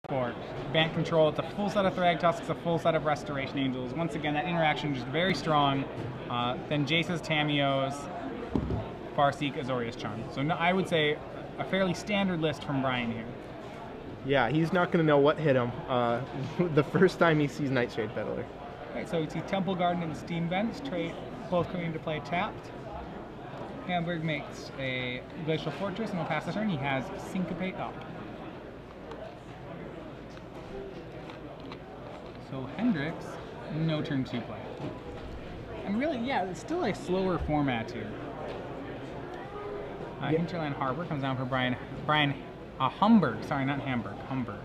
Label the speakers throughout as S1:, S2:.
S1: for Bant control. It's a full set of Thragtusks, a full set of Restoration Angels. Once again, that interaction is just very strong. Then Jace's Tamiyo's, Farseek, Azorius Charm. So no, I would say a fairly standard list from Bryan here.
S2: Yeah, he's not going to know what hit him the first time he sees Nightshade Peddler.
S1: Right, so we see Temple Garden and Steam Vents, both coming into play tapped. Hamburg makes a Glacial Fortress and will pass the turn. He has Syncopate up. So Hendricks, no turn 2 play. And really, yeah, it's still a slower format here. Hinterland Harbor comes down for Bryan. Humburg, sorry, not Hamburg, Humburg.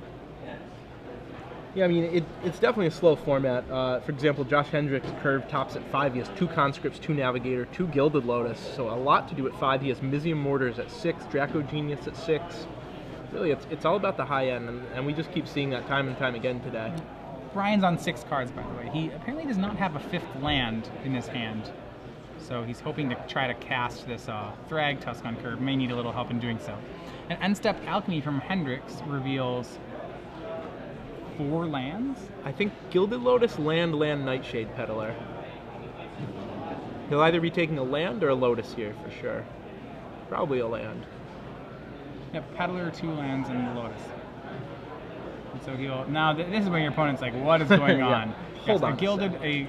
S2: Yeah, I mean, it's definitely a slow format. For example, Josh Hendricks' curve tops at 5. He has 2 Conscripts, 2 Navigator, 2 Gilded Lotus, so a lot to do at 5. He has Mizium Mortars at 6, Draco Genius at 6. Really, it's all about the high end, and we just keep seeing that time and time again today.
S1: Bryan's on 6 cards, by the way. He apparently does not have a 5th land in his hand, so he's hoping to try to cast this Thragtusk on curve. May need a little help in doing so. An End-Step Alchemy from Hendricks reveals 4 lands?
S2: I think Gilded Lotus, land, Nightshade Peddler. He'll either be taking a land or a Lotus here for sure. Probably a land.
S1: Yep, Peddler, 2 lands, and the Lotus. And so he'll... Now, this is when your opponent's like, what is going on?
S2: Hold on.
S1: A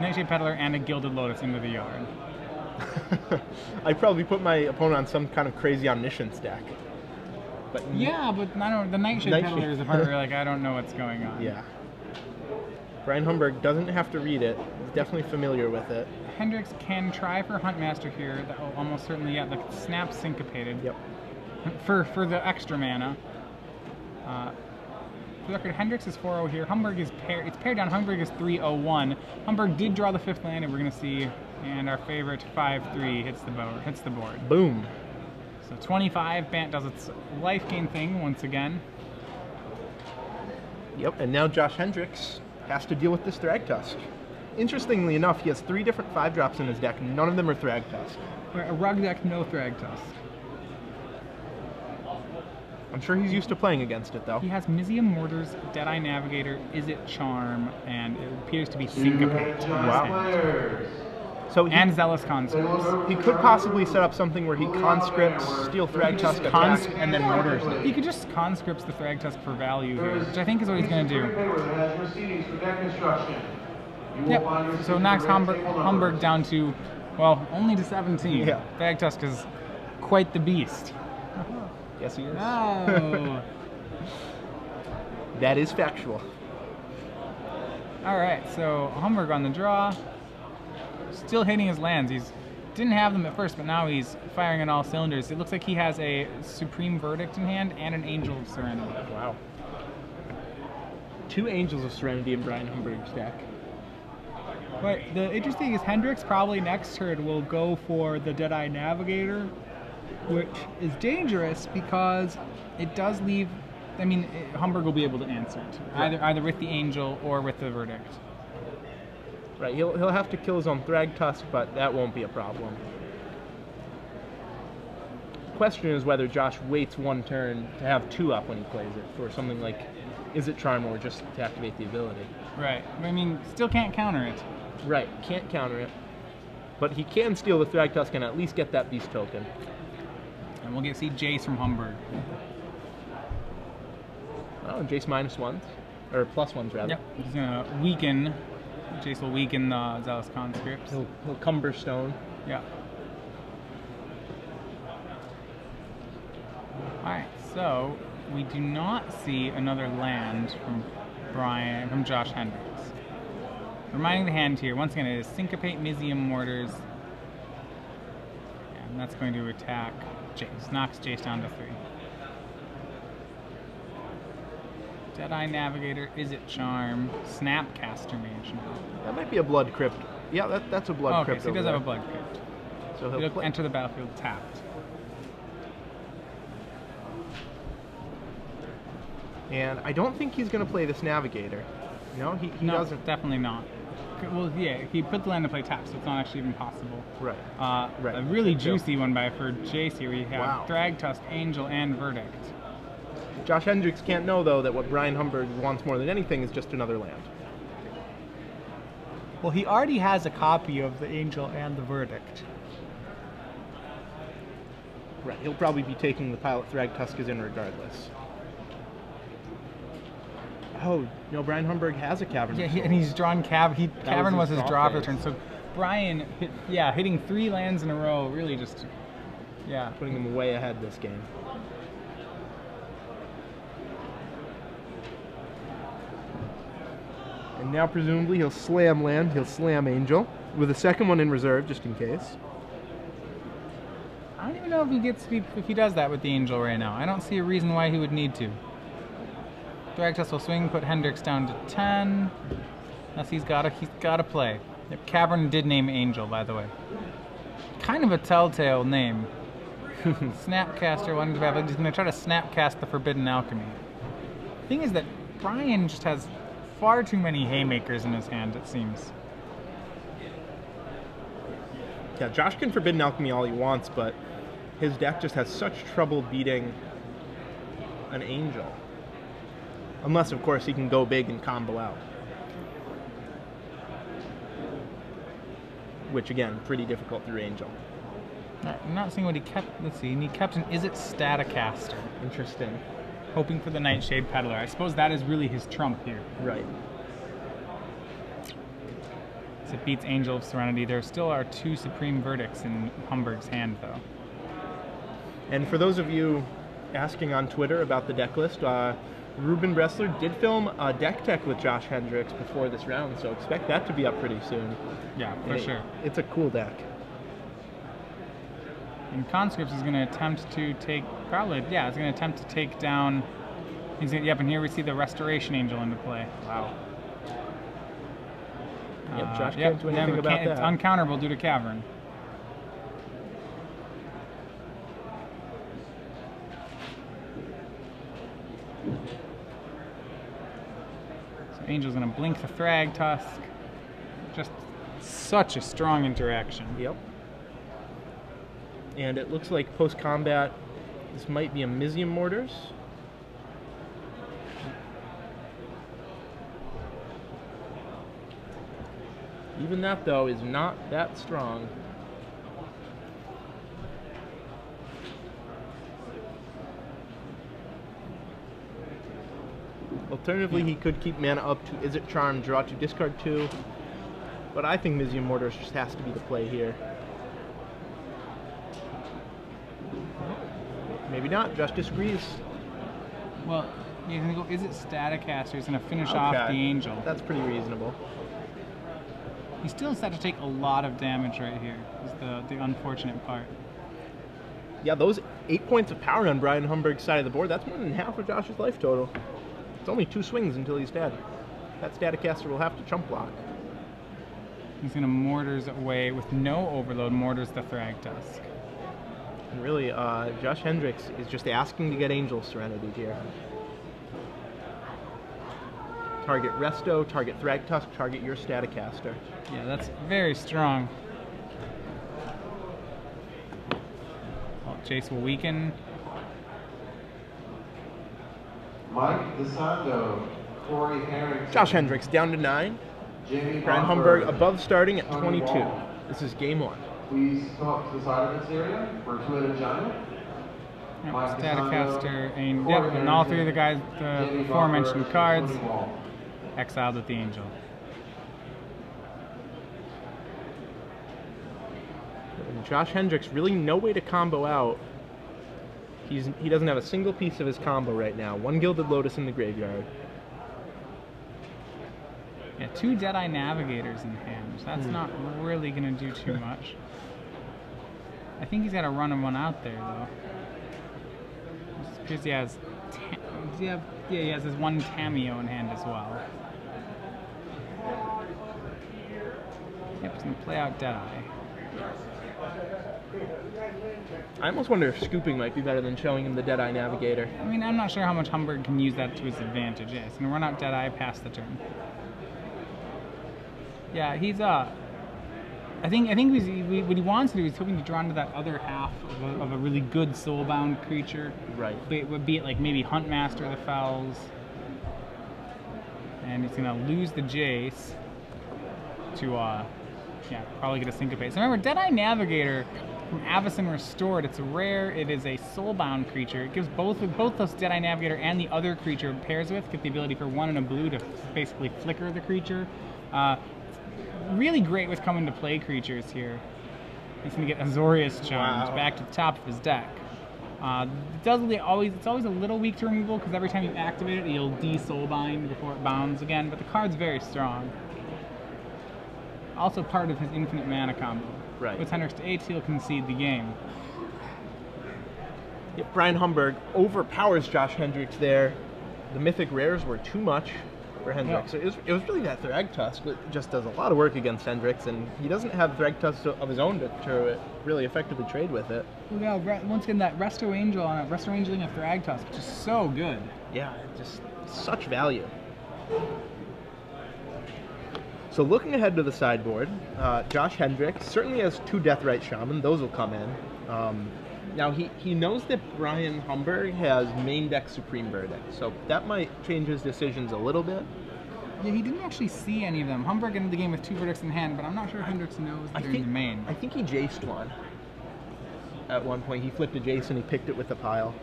S1: Nightshade Peddler and a Gilded Lotus into the yard.
S2: I'd probably put my opponent on some kind of crazy Omniscience deck. But
S1: yeah, but I don't. The Nightshade Peddler is the part where like I don't know what's going on.
S2: Yeah. Bryan Humburg doesn't have to read it. He's definitely familiar with it.
S1: Hendricks can try for Huntmaster here. That will almost certainly the snap syncopated.
S2: Yep.
S1: For the extra mana. For the record, Hendricks is 4-0 here. Humburg is paired. It's paired down. Humburg is 3-0-1. Humburg did draw the 5th land, and we're gonna see. And our favorite 5-3 hits the board.
S2: Boom.
S1: So 25, Bant does its life gain thing once again.
S2: Yep, and now Josh Hendricks has to deal with this Thragtusk. Interestingly enough, he has 3 different 5-drops in his deck. None of them are Thragtusk.
S1: A rug deck, no Thragtusk.
S2: I'm sure he's used to playing against it, though.
S1: He has Mizium Mortars, Deadeye Navigator, Is It Charm, and it appears to be Syncopate.
S2: Wow. So
S1: and Zealous Conscripts.
S2: He could possibly set up something where he conscripts, steal Thragtusk, attack, and then mortars it.
S1: He could just conscripts the Thragtusk for value here, which I think is what he's going to do. Yep, so knocks Humburg down to, well, only to 17.
S2: Yeah.
S1: Thragtusk is quite the beast.
S2: Yes, he is.
S1: Oh.
S2: That is factual.
S1: All right, so Humburg on the draw. Still hitting his lands. He didn't have them at first, but now he's firing on all cylinders. It looks like he has a Supreme Verdict in hand and an Angel of Serenity.
S2: Wow. 2 Angels of Serenity in Bryan Humburg's deck.
S1: But the interesting is Hendricks probably next turn will go for the Deadeye Navigator, which is dangerous because it does leave... I mean, Humburg will be able to answer it, either with the Angel or with the Verdict.
S2: Right, he'll have to kill his own Thragtusk, but that won't be a problem. The question is whether Josh waits 1 turn to have 2 up when he plays it for something like Is It Charm or just to activate the ability.
S1: Right. I mean, still can't counter it.
S2: Right, can't counter it. But he can steal the Thragtusk and at least get that Beast token.
S1: And we'll see Jace from Humburg.
S2: Oh, and Jace -1s, or +1s rather.
S1: Yep, he's going to weaken. Jace will weaken the Zealous Conscripts.
S2: He'll Cumberstone.
S1: Yeah. Alright, so we do not see another land from Josh Hendricks. Reminding the hand here, once again, it is Syncopate, Mizium Mortars. And that's going to attack Jace. Knocks Jace down to 3. Deadeye Navigator, Is It Charm, Snapcaster Mage now.
S2: That might be a Blood Crypt. Yeah, that's a Blood Crypt.
S1: Okay, so he does have a Blood Crypt.
S2: So
S1: he'll enter the battlefield tapped.
S2: And I don't think he's going to play this Navigator. No, he doesn't.
S1: Definitely not. Well, yeah, he put the land to play tapped, so it's not actually even possible.
S2: Right. Right.
S1: A really juicy one for Jace here. We have Thragtusk, Angel, and Verdict.
S2: Josh Hendricks can't know, though, that what Bryan Humburg wants more than anything is just another land.
S1: Well, he already has a copy of the Angel and the Verdict.
S2: Right, he'll probably be taking the Pilot Thragtuskas in regardless. Oh, no, Bryan Humburg has a Cavern.
S1: Yeah, and he's drawn Cavern was his draw for the
S2: phase.
S1: turn. So Bryan, hitting 3 lands in a row, really just,
S2: Putting him way ahead this game. And now presumably he'll slam land, he'll slam Angel, with a second one in reserve just in case.
S1: I don't even know if he does that with the Angel right now. I don't see a reason why he would need to. Thragtusk will swing, put Hendricks down to 10. Unless he's got to play. Yep, Cavern did name Angel, by the way. Kind of a telltale name. Snapcaster wanted to have. He's going to try to snapcast the Forbidden Alchemy. The thing is that Bryan just has far too many haymakers in his hand, it seems.
S2: Yeah, Josh can Forbidden Alchemy all he wants, but his deck just has such trouble beating an Angel. Unless, of course, he can go big and combo out. Which, again, pretty difficult through Angel.
S1: I'm not seeing what he kept. Let's see. And he kept an Is It Staticaster.
S2: Interesting.
S1: Hoping for the Nightshade Peddler. I suppose that is really his trump here.
S2: Right.
S1: So it beats Angel of Serenity. There still are 2 Supreme Verdicts in Humburg's hand, though.
S2: And for those of you asking on Twitter about the deck list, Ruben Bressler did film a deck tech with Josh Hendricks before this round, so expect that to be up pretty soon.
S1: Yeah, for sure.
S2: It's a cool deck.
S1: And Conscripts is going to attempt to take, it's going to attempt to take down, and here we see the Restoration Angel into play.
S2: Wow. Yep, Josh can't do anything about that.
S1: It's uncounterable due to Cavern. So Angel's going to blink the Thragtusk. Just such a strong interaction.
S2: Yep. And it looks like post-combat, this might be a Mizium Mortars. Even that, though, is not that strong. Alternatively, he could keep mana up to Is It Charm, draw 2, discard 2. But I think Mizium Mortars just has to be the play here. Maybe not, Josh disagrees.
S1: Well, he's going to go, Is It Staticaster? He's going to finish off the Angel.
S2: That's pretty reasonable.
S1: He still has to take a lot of damage right here, is the unfortunate part.
S2: Yeah, those 8 points of power on Bryan Humburg's side of the board, that's more than half of Josh's life total. It's only 2 swings until he's dead. That Staticaster will have to chump block.
S1: He's going to Mortars away with no overload, Mortars the Thragtusk.
S2: And really, Josh Hendricks is just asking to get Angel Serenity here. Target Resto, target Thragtusk, target your Staticaster.
S1: Yeah, that's very strong. Well, Jace will weaken.
S3: Mike DeSanto, Corey Harrington.
S2: Josh Hendricks down to 9. Bryan Humburg above starting at 22. This is game 1.
S3: Please come up to the side of this area for a two-headed giant.
S1: Yep,
S3: Mike
S1: Staticaster, and,
S3: Corey
S1: and all 3 of the guys,
S3: Harrington,
S1: the aforementioned cards,
S3: Tony Wall.
S1: exiled with the Angel.
S2: And Josh Hendricks really no way to combo out. He doesn't have a single piece of his combo right now. 1 Gilded Lotus in the graveyard.
S1: Yeah, 2 Deadeye Navigators in hand. That's not really going to do too much. I think he's got to run one out there, though. Because he has, he has his 1 Tameo in hand as well. Yep, he's going to play out Deadeye.
S2: I almost wonder if scooping might be better than showing him the Deadeye Navigator.
S1: I mean, I'm not sure how much Humburg can use that to his advantage. Yeah, he's going to run out Deadeye past the turn. Yeah, he's I think what he wants to do is hoping to draw into that other half of a really good soulbound creature.
S2: Right.
S1: Be it like maybe Huntmaster of the Fells. And he's going to lose the Jace to, probably get a Syncopate. So remember, Deadeye Navigator from Avacyn Restored, it's rare. It is a soulbound creature. It gives both those Deadeye Navigator and the other creature it pairs with get the ability for 1 and a blue to basically flicker the creature. Really great with coming to play creatures here. He's going to get Azorius Charmed back to the top of his deck. It's always a little weak to removal because every time you activate it, you'll de-soulbind before it bounds again, but the card's very strong. Also part of his infinite mana combo.
S2: Right.
S1: With Hendricks to 8, he'll concede the game.
S2: Yep, Bryan Humburg overpowers Josh Hendricks there. The mythic rares were too much for Hendricks.
S1: Yeah.
S2: So it was really that Thragtusk that just does a lot of work against Hendricks, and he doesn't have Thragtusk of his own to really effectively trade with it.
S1: Well, once again, that Resto Angel on a Resto Angeling a Thragtusk, just so good.
S2: Yeah, just such value. So looking ahead to the sideboard, Josh Hendricks certainly has 2 Deathrite Shaman. Those will come in. Now he knows that Bryan Humburg has main deck Supreme Verdict, so that might change his decisions a little bit.
S1: Yeah, he didn't actually see any of them. Humburg ended the game with 2 verdicts in hand, but I'm not sure Hendricks knows they're in the main.
S2: I think he Jaced one. At one point, he flipped a Jace and he picked it with the pile.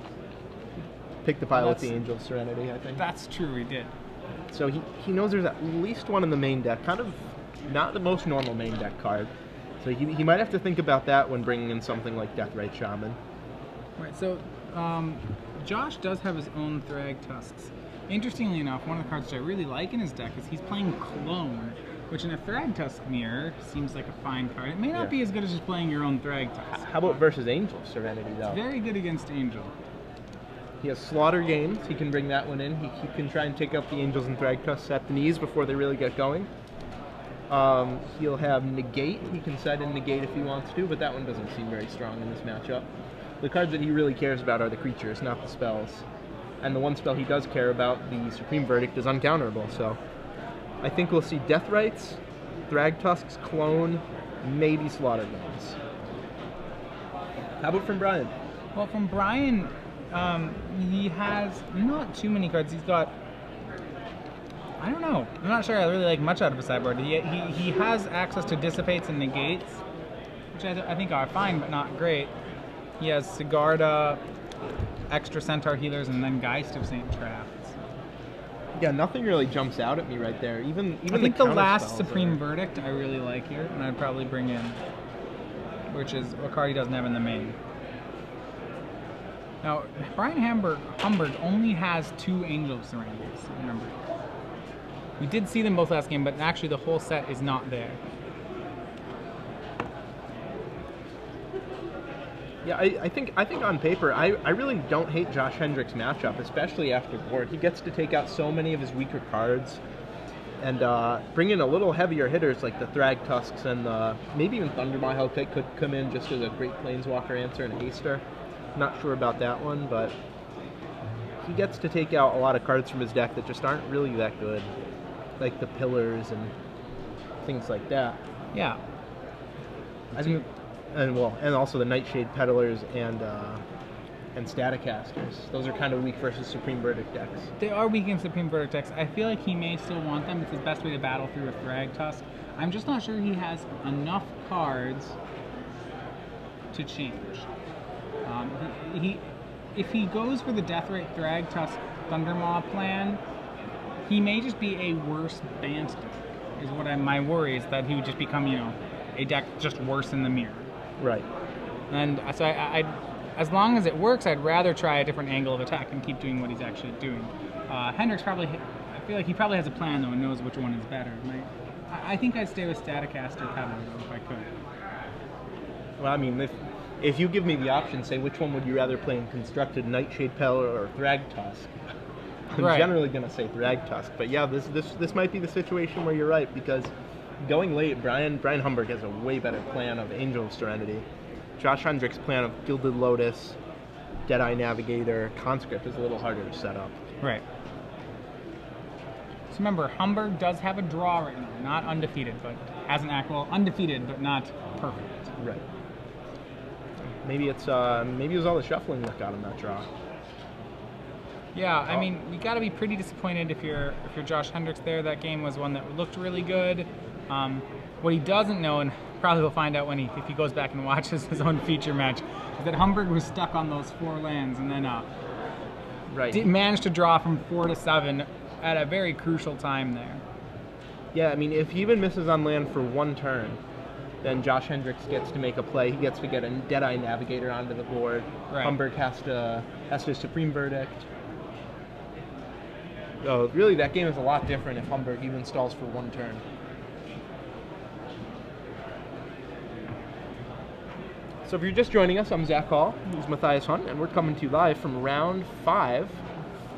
S2: Picked the pile with the Angel of Serenity, I think.
S1: That's true, he did.
S2: So he knows there's at least one in the main deck, kind of not the most normal main deck card. So he might have to think about that when bringing in something like Deathrite Shaman.
S1: Right, so Josh does have his own Thragtusks. Interestingly enough, one of the cards that I really like in his deck is he's playing Clone, which in a Thragtusk mirror seems like a fine card. It may not be as good as just playing your own Thragtusk.
S2: How about versus Angel of Serenity, though?
S1: It's very good against Angel.
S2: He has Slaughter Games. He can bring that one in. He can try and take up the Angels and Thragtusks at the knees before they really get going. He'll have Negate. He can set in Negate if he wants to, but that one doesn't seem very strong in this matchup. The cards that he really cares about are the creatures, not the spells. And the one spell he does care about, the Supreme Verdict, is uncounterable. So I think we'll see Deathrites, Thragtusks, Clone, maybe Slaughter Games. How about from Bryan?
S1: Well, from Bryan, he has not too many cards. He's got, I don't know. I'm not sure I really like much out of his sideboard. He has access to Dissipates and Negates, which I think are fine, but not great. He has Sigarda, extra Centaur Healers, and then Geist of St. Drafts.
S2: Yeah, nothing really jumps out at me right there. Even
S1: I think the last Supreme Verdict I really like here, and I'd probably bring in, which is a card he doesn't have in the main. Now, Bryan Humburg only has 2 Angel of Serenities, remember. We did see them both last game, but actually the whole set is not there.
S2: Yeah, I think on paper, I really don't hate Josh Hendricks' matchup, especially after board. He gets to take out so many of his weaker cards and bring in a little heavier hitters like the Thragtusks and maybe even Thundermaw could come in just as a great Planeswalker answer and a haster. Not sure about that one, but he gets to take out a lot of cards from his deck that just aren't really that good, like the Pillars and things like that.
S1: Yeah.
S2: And also the Nightshade Peddlers and Staticasters. Those are kind of weak versus Supreme Verdict decks.
S1: They are weak in Supreme Verdict decks. I feel like he may still want them. It's his best way to battle through a Thragtusk. I'm just not sure he has enough cards to change. If he goes for the Deathrite Thragtusk Thundermaw plan, he may just be a worse Bant deck. Is what my worry is that he would just become, a deck just worse in the mirror.
S2: Right.
S1: And so as long as it works, I'd rather try a different angle of attack and keep doing what he's actually doing. Hendricks I feel like he probably has a plan though and knows which one is better. I think I'd stay with Staticaster Peddler though if I could.
S2: Well, I mean, if you give me the option, say which one would you rather play in Constructed, Nightshade Peddler or Thragtusk? I'm generally going to say Thragtusk, but yeah, this might be the situation where you're right, because going late, Bryan Humburg has a way better plan of Angel of Serenity. Josh Hendricks' plan of Gilded Lotus, Deadeye Navigator, Conscript is a little harder to set up.
S1: Right. So remember, Humburg does have a draw right now, not undefeated, but has an actual undefeated, but not perfect.
S2: Right. Maybe it was all the shuffling that got him that draw.
S1: Yeah, I mean, you got to be pretty disappointed if you're Josh Hendricks there. That game was one that looked really good. What he doesn't know, and probably will find out if he goes back and watches his own feature match, is that Humburg was stuck on those 4 lands and then managed to draw from 4 to 7 at a very crucial time there.
S2: Yeah, I mean, if he even misses on land for 1 turn, then Josh Hendricks gets to make a play. He gets to get a Deadeye Navigator onto the board.
S1: Right.
S2: Humburg has to Supreme Verdict. So really, that game is a lot different if Humburg even stalls for 1 turn. So if you're just joining us, I'm Zach Hall. He's Matthias Hunt, and we're coming to you live from round 5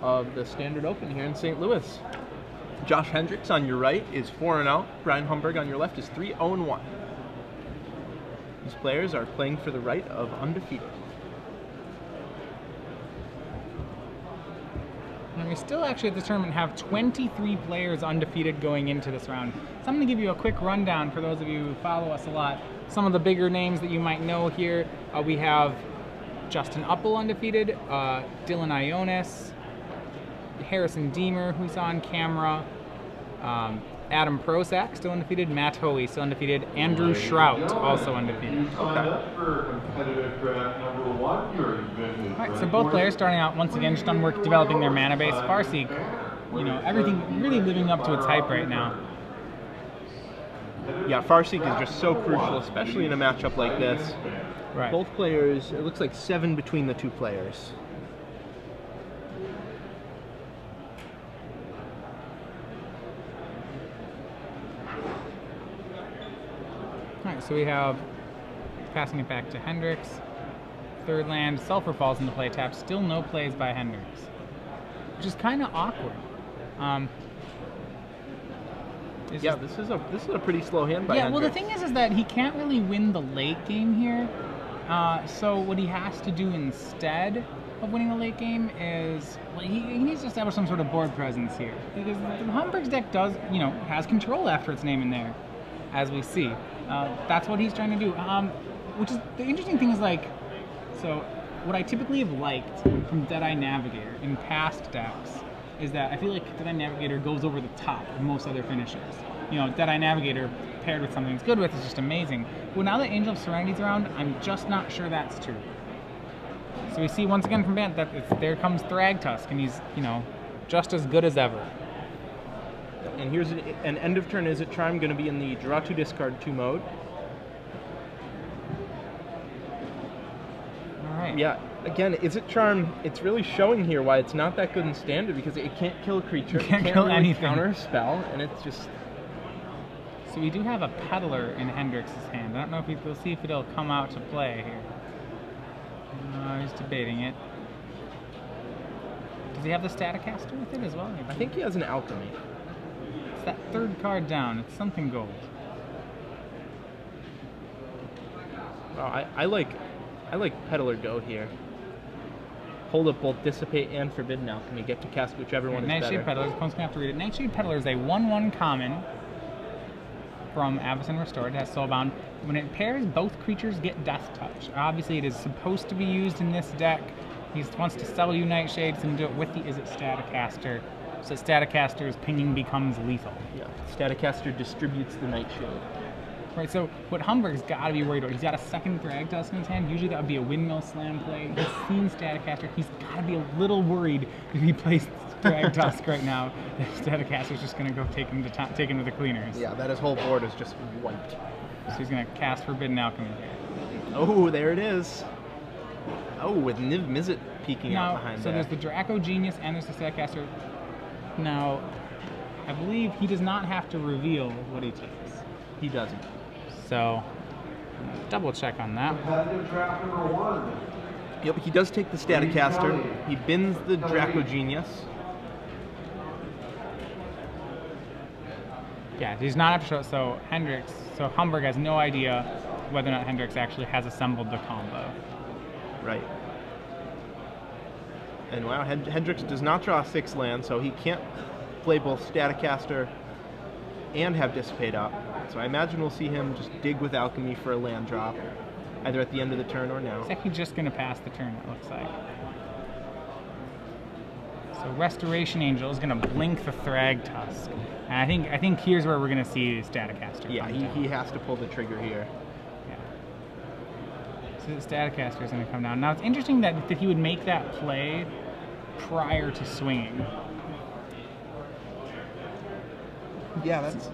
S2: of the Standard Open here in St. Louis. Josh Hendricks on your right is 4-0. Bryan Humburg on your left is 3-0-1. These players are playing for the right of undefeated.
S1: And we still actually at this tournament have 23 players undefeated going into this round. So I'm going to give you a quick rundown for those of you who follow us a lot. Some of the bigger names that you might know here. We have Justin Uppel undefeated, Dylan Ionis, Harrison Deemer, who's on camera, Adam Prosak, still undefeated, Matt Hoey, still undefeated, Andrew Shrout, also undefeated.
S3: For competitive draft number 1, you're
S1: All right, so both players starting out once again just on work developing their mana base. Farseek, everything really living up to its hype right now.
S2: Yeah, Farseek is just so crucial, especially in a matchup like this.
S1: Right.
S2: Both players, it looks like 7 between the 2 players.
S1: All right, so we have passing it back to Hendricks. 3rd land, Sulfur falls into play tap. Still no plays by Hendricks, which is kind of awkward.
S2: Yeah, this is a pretty slow hand by Hendricks.
S1: Well, the thing is that he can't really win the late game here. So what he has to do instead of winning the late game is he needs to establish some sort of board presence here, because the Humburg's deck has control after its name in there, as we see. That's what he's trying to do. Which is the interesting thing is so what I typically have liked from Deadeye Navigator in past decks is that I feel like Deadeye Navigator goes over the top of most other finishers. Deadeye Navigator paired with something it's good with is just amazing. Well, now that Angel of Serenity's around, I'm just not sure that's true. So we see once again from Bant that there comes Thragtusk, and he's, just as good as ever.
S2: And here's an end of turn Izzet Charm going to be in the draw 2, discard 2 mode.
S1: All right.
S2: Yeah, again, Izzet Charm, it's really showing here why it's not that good in Standard, because it can't kill a creature,
S1: it can't
S2: really
S1: anything.
S2: Counter a spell, and it's just...
S1: So we do have a Peddler in Hendricks' hand. I don't know if we'll see if it'll come out to play here. He's debating it. Does he have the Staticaster with it as well?
S2: I think he has an Alchemy.
S1: It's that 3rd card down. It's something gold.
S2: Oh, I like Peddler Go here. Hold up both Dissipate and Forbidden Alchemy. Get to cast whichever one is better.
S1: Nightshade Peddler. Opponent's going to have to read it. Nightshade Peddler is a 1/1 common from Avacyn Restored. It has Soulbound. When it pairs, both creatures get Death Touch. Obviously, it is supposed to be used in this deck. He wants to sell you Nightshade, so do it with the Izzet Staticaster. So Staticaster's pinging becomes lethal.
S2: Yeah, Staticaster distributes the Nightshade.
S1: Right, so what Humburg's got to be worried about, he's got a 2nd Thragtusk in his hand. Usually that would be a Windmill Slam play. He's seen Staticaster. He's got to be a little worried if he plays Thragtusk right now. Staticaster's just going to go take him to the cleaners.
S2: Yeah, that his whole board is just wiped.
S1: So he's going to cast Forbidden Alchemy here.
S2: Oh, there it is. Oh, with Niv Mizzet peeking out behind
S1: so
S2: there.
S1: there's the Draco Genius and there's the Staticaster. Now, I believe he does not have to reveal what he takes.
S2: He doesn't.
S1: So, double check on that.
S3: Competitive draft number 1.
S2: Yep, he does take the Staticaster. He bins the Draco Genius.
S1: Yeah, he's not have to show it, so Humburg has no idea whether or not Hendricks actually has assembled the combo.
S2: Right. And wow, Hendricks does not draw 6 lands, so he can't play both Staticaster and have Dissipate up. So I imagine we'll see him just dig with Alchemy for a land drop, either at the end of the turn or now.
S1: He's actually just going to pass the turn, it looks like. So Restoration Angel is going to blink the Thragtusk. And I think here's where we're going to see Staticaster.
S2: Yeah, he has to pull the trigger here.
S1: Yeah. So the Staticaster is going to come down. Now it's interesting that he would make that play prior to swinging.
S2: Yeah, that's...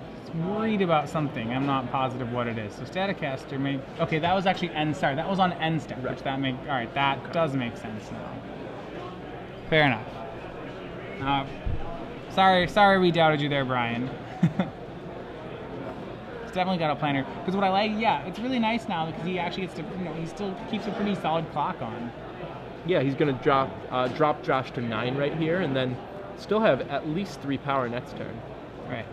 S1: Worried about something. I'm not positive what it is. So Staticaster may... Okay, that was actually end... Sorry, that was on end step,
S2: right.
S1: which that make... Alright, that does make sense now. Fair enough. Sorry we doubted you there, Bryan. It's definitely got a planner. Because what I like, yeah, it's really nice now because he actually gets to, he still keeps a pretty solid clock on.
S2: Yeah, he's going to drop Josh to 9 right here, and then still have at least 3 power next turn.
S1: Right.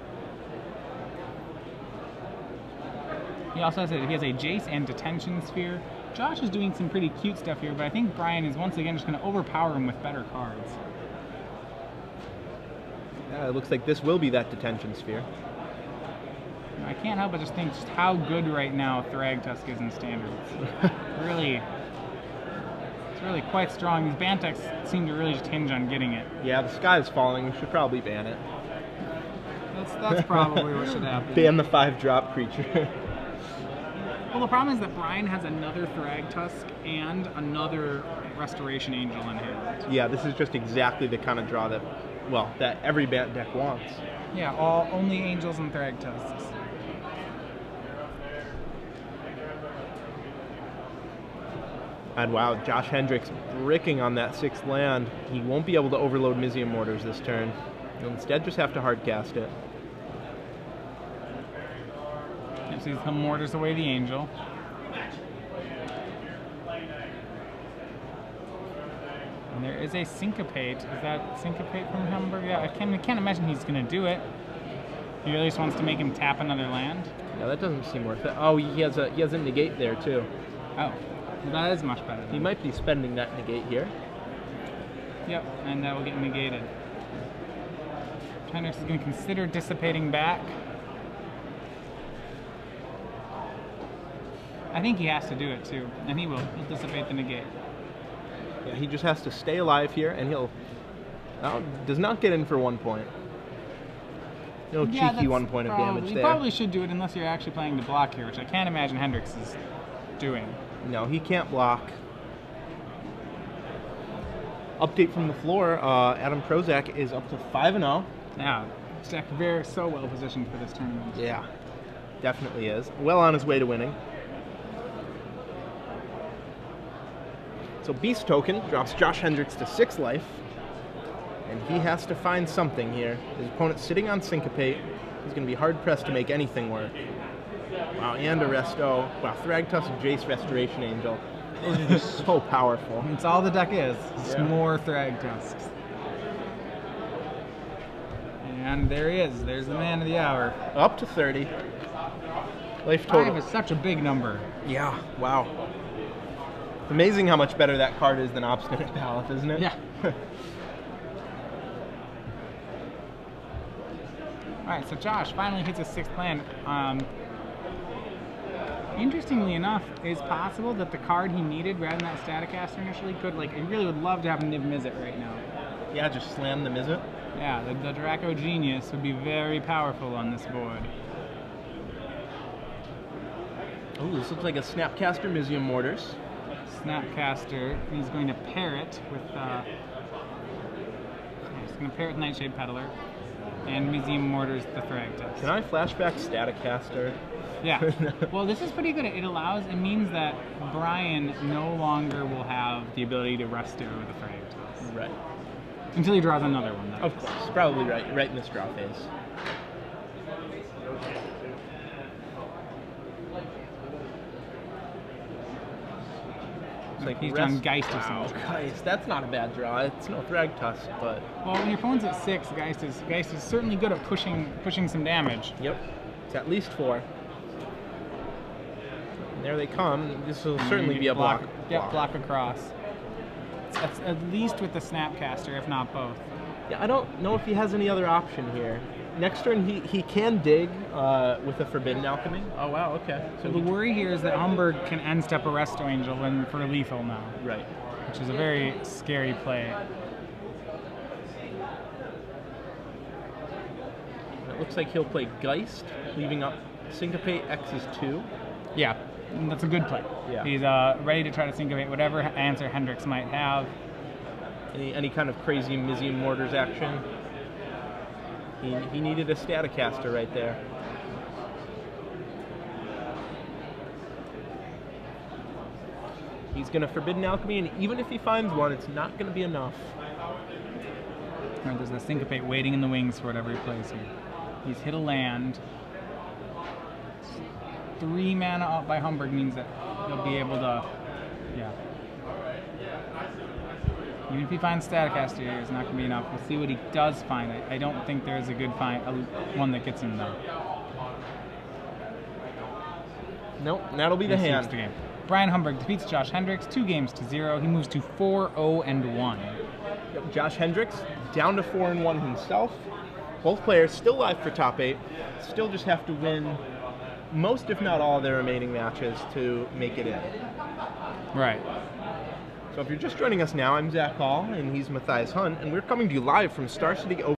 S1: He also has he has a Jace and Detention Sphere. Josh is doing some pretty cute stuff here, but I think Bryan is once again just going to overpower him with better cards.
S2: It looks like this will be that Detention Sphere.
S1: I can't help but just think just how good right now Thragtusk is in Standards. It's really quite strong. These Banteks seem to really just hinge on getting it.
S2: Yeah, the sky is falling. We should probably ban it.
S1: That's probably what should happen.
S2: Ban the 5-drop creature.
S1: Well, the problem is that Bryan has another Thragtusk and another Restoration Angel in hand.
S2: Yeah, this is just exactly the kind of draw that, well, that every Bant deck wants.
S1: Yeah, only Angels and Thragtusks.
S2: And wow, Josh Hendricks bricking on that 6th land. He won't be able to overload Mizzium Mortars this turn. He'll instead just have to hardcast it.
S1: Yep, so he's come Mortars away the Angel. And there is a Syncopate. Is that Syncopate from Humburg? Yeah, I can't imagine he's going to do it. He really just wants to make him tap another land.
S2: Yeah, that doesn't seem worth it. Oh, he has a negate there too.
S1: Oh, well, that is much better.
S2: He might be spending that negate here.
S1: Yep, and that will get negated. Hendricks is going to consider dissipating back. I think he has to do it too, and he will. He'll dissipate the negate.
S2: Yeah, he just has to stay alive here, and he'll does not get in for 1 point. No cheeky 1 point of damage there.
S1: You probably should do it unless you're actually playing the block here, which I can't imagine Hendricks is doing.
S2: No, he can't block. Update from the floor, Adam Prozac is up to 5-0.
S1: Yeah, Stack so well positioned for this tournament.
S2: Yeah, definitely is. Well on his way to winning. So Beast Token drops Josh Hendricks to 6 life. And he has to find something here. His opponent's sitting on Syncopate. He's going to be hard-pressed to make anything work. Wow, and a Resto. Wow, Thragtusk, Jace, Restoration Angel. Those are just so powerful.
S1: It's all the deck is. It's more Thragtusks. And there he is. There's the man of the hour.
S2: Up to 30. Life total.
S1: 5 is such a big number.
S2: Yeah, wow. It's amazing how much better that card is than Obstinate Palace, isn't it?
S1: Yeah. Alright, so Josh finally hits his 6th land. Interestingly enough, it's possible that the card he needed rather than that Staticaster initially could, like, I really would love to have Niv Mizzet right now.
S2: Yeah, just slam the Mizzet.
S1: Yeah, the Draco Genius would be very powerful on this board.
S2: Oh, this looks like a Snapcaster Mizzium Mortars.
S1: Snapcaster, he's going to pair it with, he's going to pair it with Nightshade Peddler. And Mizzium Mortars the Thragtusk.
S2: Can I flashback Staticaster?
S1: Yeah. Well, this is pretty good. It means that Bryan no longer will have the ability to rest it with the Thragtusk.
S2: Right.
S1: Until he draws another one.
S2: Of course. Probably right in this draw phase.
S1: Like he's drawn Geist or something.
S2: Oh, Geist. That's not a bad draw. It's no Thragtusk, but...
S1: Well, when your opponent's at 6, Geist is certainly good at pushing some damage.
S2: Yep. It's at least 4. And there they come. This will certainly be a block.
S1: Yep, block across. It's at least with the Snapcaster, if not both.
S2: Yeah, I don't know if he has any other option here. Next turn, he can dig with a Forbidden Alchemy. Oh, wow, okay.
S1: So the worry here is that Humburg can end step a Resto Angel and for lethal now.
S2: Right.
S1: Which is a very scary play.
S2: It looks like he'll play Geist, leaving up Syncopate X is 2.
S1: Yeah, that's a good play.
S2: Yeah.
S1: He's ready to try to syncopate whatever answer Hendricks might have.
S2: Any kind of crazy Mizium Mortars action. He needed a Staticaster right there. He's going to Forbidden Alchemy, and even if he finds one, it's not going to be enough.
S1: There's the Syncopate waiting in the wings for whatever he plays here. He's hit a land. 3 mana up by Humburg means that he'll be able to, yeah. Even if he finds Staticaster here, it's not going to be enough. We'll see what he does find. I don't think there's a good one that gets him though.
S2: Nope, that'll be the hand.
S1: The game. Bryan Humburg defeats Josh Hendricks 2-0. He moves to 4-0-1.
S2: Yep, Josh Hendricks down to 4-1 himself. Both players still live for top 8. Still just have to win most, if not all, of their remaining matches to make it in.
S1: Right.
S2: So if you're just joining us now, I'm Zach Hall, and he's Matthias Hunt, and we're coming to you live from Star City